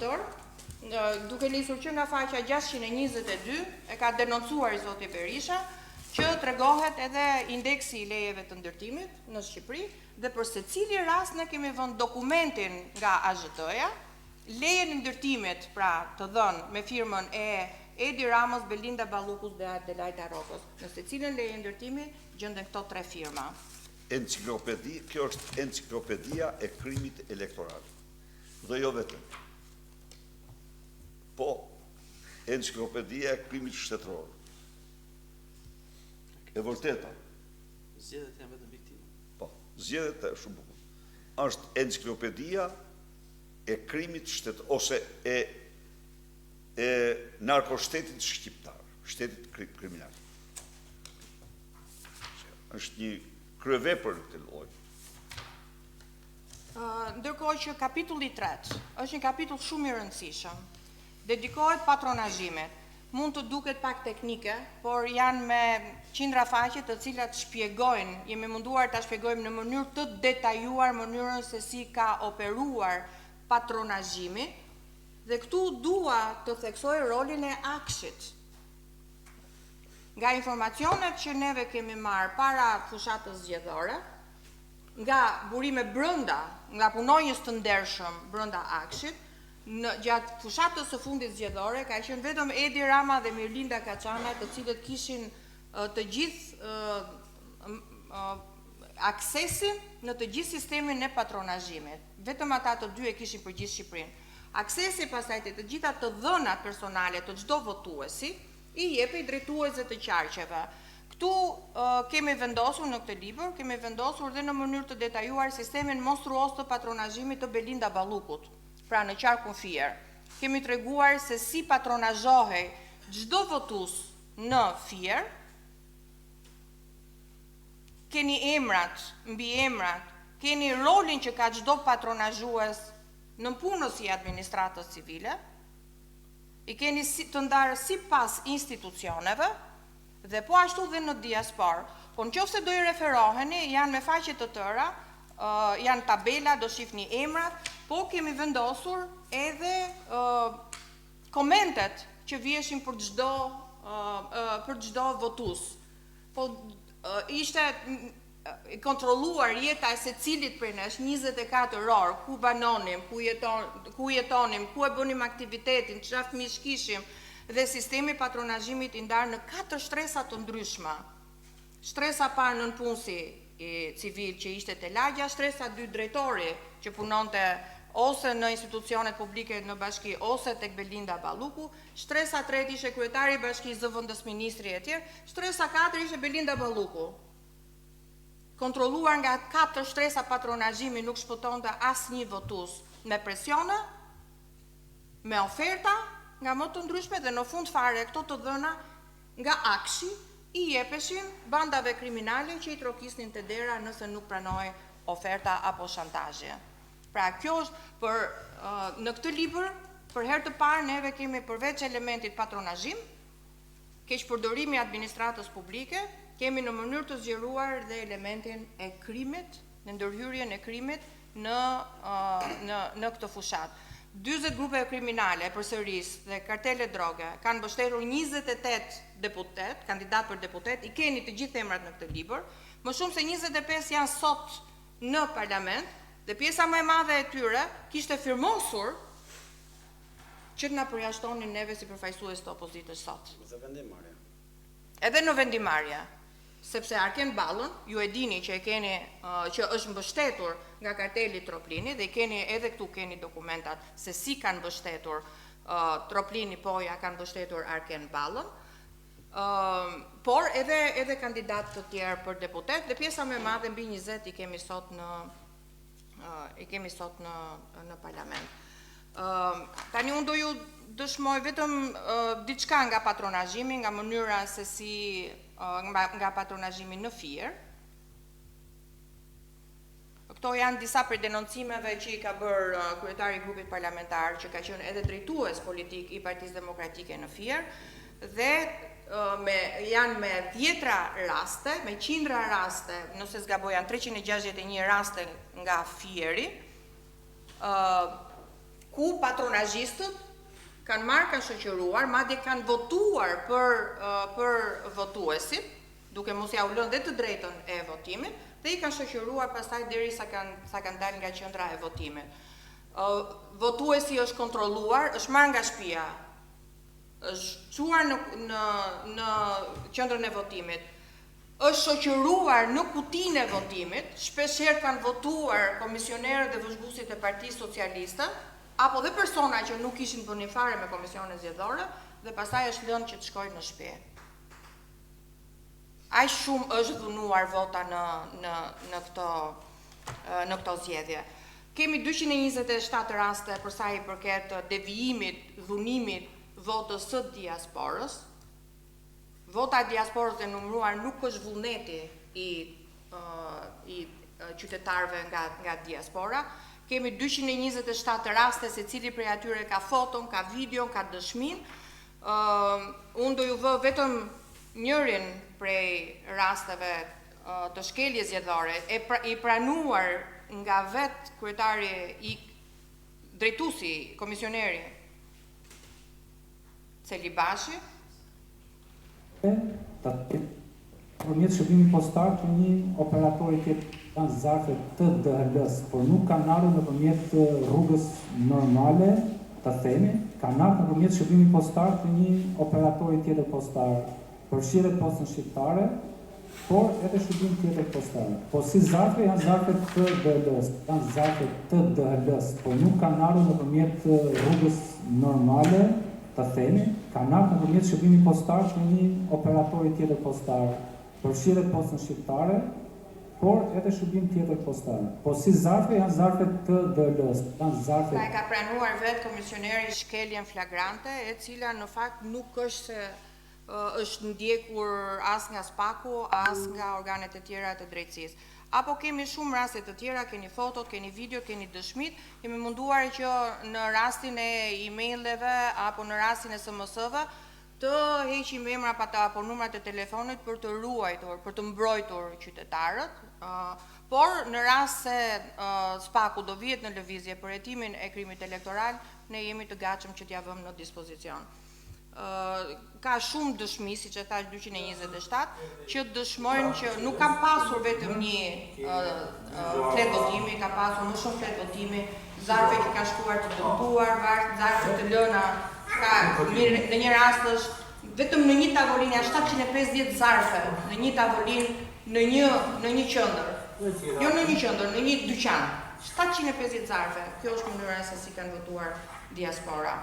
autor, duke nisur që nga faqja 622, e ka denoncuar i zoti Berisha, që tregohet edhe indeksi i lejeve të ndërtimit në Shqipëri, dhe për secili rast ne kemi vënë dokumentin nga AZT-ja, lejen e ndërtimit, pra të dhënë me firmën e Edi Ramos, Belinda Ballukus dhe Adelaida Rokos. Në secilën leje ndërtimi gjenden këto 3 firma. Kjo është enciklopedia e krimit elektoral. Dhe jo vetëm. Po, enciklopedia e krimit shtetëror. E vërteta. Zgjedhjet janë vetëm viktima. Po, zgjedhjet e shumë bukur. Është enciklopedia e krimit shtetëror, ose e narkoshtetit shqiptar, shtetit kriminal. Është një kryevepër në këtë lloj. Ndërkohë që kapitulli 3 është një kapitull shumë i rëndësishëm, dedikohet patronazhimit. Mund të duket pak teknike, por janë me qindra faqe të cilat shpjegojnë, jemi munduar ta shpjegojmë në mënyrë të detajuar mënyrën se si ka operuar patronazhimi, dhe këtu dua të theksoj rolin e Akshit. Nga informacionet që neve kemi marrë para fushatës zgjedhore, nga burime brenda, nga punonjës të ndershëm brenda Akshit, gjatë fushatës së fundit zgjedhore ka qenë vetëm Edi Rama dhe Mirlinda Kaçana, të cilët kishin të gjithë aksesin në të gjithë sistemin e patronazhimit. Vetëm ata të dy e kishin për gjithë Shqipërinë. Aksesi pasaj të gjitha të dhënat personale të çdo votuesi i jepej drejtuesve të qarqeve. Këtu kemi vendosur në këtë libër, kemi vendosur dhe në mënyrë të detajuar sistemin monstruos të patronazhimit të Belinda Ballukut, pra në qarkun Fier. Kemi treguar se si patronazhohej çdo votues në Fier. Keni emrat, mbi emrat, keni rolin që ka çdo patronazhues në punës i administratës civile, i keni të ndarë si pas institucioneve, dhe po ashtu dhe në diaspor. Po në qofse do i referoheni, janë me faqe të tëra, janë tabela, do shifni emrat, po kemi vendosur edhe komentet që vjeshin për çdo votues. Po ishte kontrolluar jeta e secilit prej nesh 24 orë, ku banonim, ku jetonim, ku e bënim aktivitetin, çfarë fëmijësh kishim, dhe sistemi patronazhimit i ndarë në 4 shtresa të ndryshme. Shtresa parë nënpunësi civil që ishte te lagja, shtresa 2 drejtori që punonte ose në institucionet publike në bashki ose tek Belinda Balluku, shtresa 3 ishte kryetari i bashkisë, zëvendës ministri e tjerë, shtresa 4 ishte Belinda Balluku. Kontrolluar nga 4 shtresa patronazhimi nuk shpëtonte asnjë votues, me presione, me oferta nga më të ndryshme, dhe në fund fare këto të dhëna nga Akshi i jepeshin bandave kriminale që i trokisnin te dera nëse nuk pranoi oferta apo shantazhe. Pra kjo është në këtë libër, për herë të parë neve kemi përveç elementit patronazhim, keqpërdorimi i administratës publike, kemi në mënyrë të zgjeruar dhe elementin e krimit, në ndërhyrjen e krimit në këtë fushat. 40 grupe kriminale përsëris dhe kartele droge kanë mbështetur 28 deputet, kandidat për deputet, i keni të gjithë emrat në këtë libër, më shumë se 25 janë sot në parlament, dhe pjesa më e madhe e tyre kishte firmosur që të na përjashtonin neve si përfaqësues të opozitës sot. Edhe në vendimarrje. Sepse Arken Ballën, ju e dini që që është mbështetur nga karteli Troplini, dhe edhe këtu keni dokumentat se si kanë mbështetur Troplini, poja kanë mbështetur Arken Ballën, por edhe kandidat të tjerë për deputet, dhe pjesa më e madhe mbi 20 i kemi sot në parlament. Tani unë do ju dëshmoj vetëm diçka nga patronazhimi, nga mënyra se si nga patronazhimi në Fier. Këto janë disa prej denoncimeve që i ka bërë kryetari i grupit parlamentar, që ka qenë edhe drejtues politik i Partisë Demokratike në Fier, dhe janë me 10 raste, me qindra raste, nëse s'gaboj janë 361 raste nga Fieri, ku patronazhistët kanë marrë, kanë shoqëruar, madje kanë votuar për votuesit, duke mos ia u lënë dhe të drejtën e votimit, dhe i kanë shoqëruar pastaj derisa kanë dalë nga qendra e votimit. Votuesi është kontrolluar, është marrë nga shtëpia, është çuar në qendrën e votimit, është shoqëruar në kutinë e votimit, shpeshherë kanë votuar komisionerët dhe vëzhguesit e Partisë Socialiste, apo dhe persona që nuk ishin bënë fare me komisionet zgjedhore, dhe pastaj është lënë që të shkojnë në shtëpi. Aq shumë është dhunuar vota në këto zgjedhje. Kemi 227 raste për sa i përket devijimit, dhunimit votës së diasporës. Vota e diasporës e numëruar nuk është vullneti i qytetarëve nga diaspora. Kemi 227 raste, se cili prej atyre ka foton, ka videon, ka dëshmin. Unë do ju vë vetëm njërin prej rasteve të shkeljes zgjedhore, i pranuar nga vetë kryetari i drejtuesi, komisioneri Celibashi. Përmjet shërbimit postar të një operatori tjetër janë zarfe të DHL-s, por nuk kanë ardhur nëpërmjet rrugës normale, të themi, kanë ardhur nëpërmjet shërbimit postar të një operatori tjetër postar, përfshiret postën shqiptare, por edhe shërbim tjetër postar. Po si zarfe janë zarfe të DHL-s, janë zarfe të DHL-s, por nuk kanë ardhur nëpërmjet rrugës normale, të themi, kanë ardhur nëpërmjet shërbimit postar të një operatori tjetër postar, përfshiret postën shqiptare, por edhe shërbim tjetër postar. Po si zarfe janë zarfe të DHL-s, janë zarfe. Ka pranuar vetë komisioneri shkeljen flagrante, e cila në fakt nuk është se është ndjekur as nga SPAK-u, as nga organet e tjera të drejtësisë. Apo kemi shumë raste të tjera, keni fotot, keni video, keni dëshmit, kemi munduar që në rastin e emaileve apo në rastin e SMS-ve të heqim emra apo numrat e telefonit për të ruajtur, për të mbrojtur qytetarët, por në rast se SPAK-u do vihet në lëvizje për hetimin e krimit elektoral, ne jemi të gatshëm që t'ja vëmë në dispozicion. Ka shumë dëshmi, siç e thash 227, që dëshmojnë që nuk kam pasur vetëm një flet votimi, ka pasur më shumë flet votimi, zarfe që kanë shkuar të dëmtuar, zarfe të lëna, në një rast është vetëm në një tavolinë 750 zarfe, në një tavolinë në një qendër. Jo në një qendër, në një dyqan. 750 zarfe. Kjo është mënyra se si kanë votuar diaspora.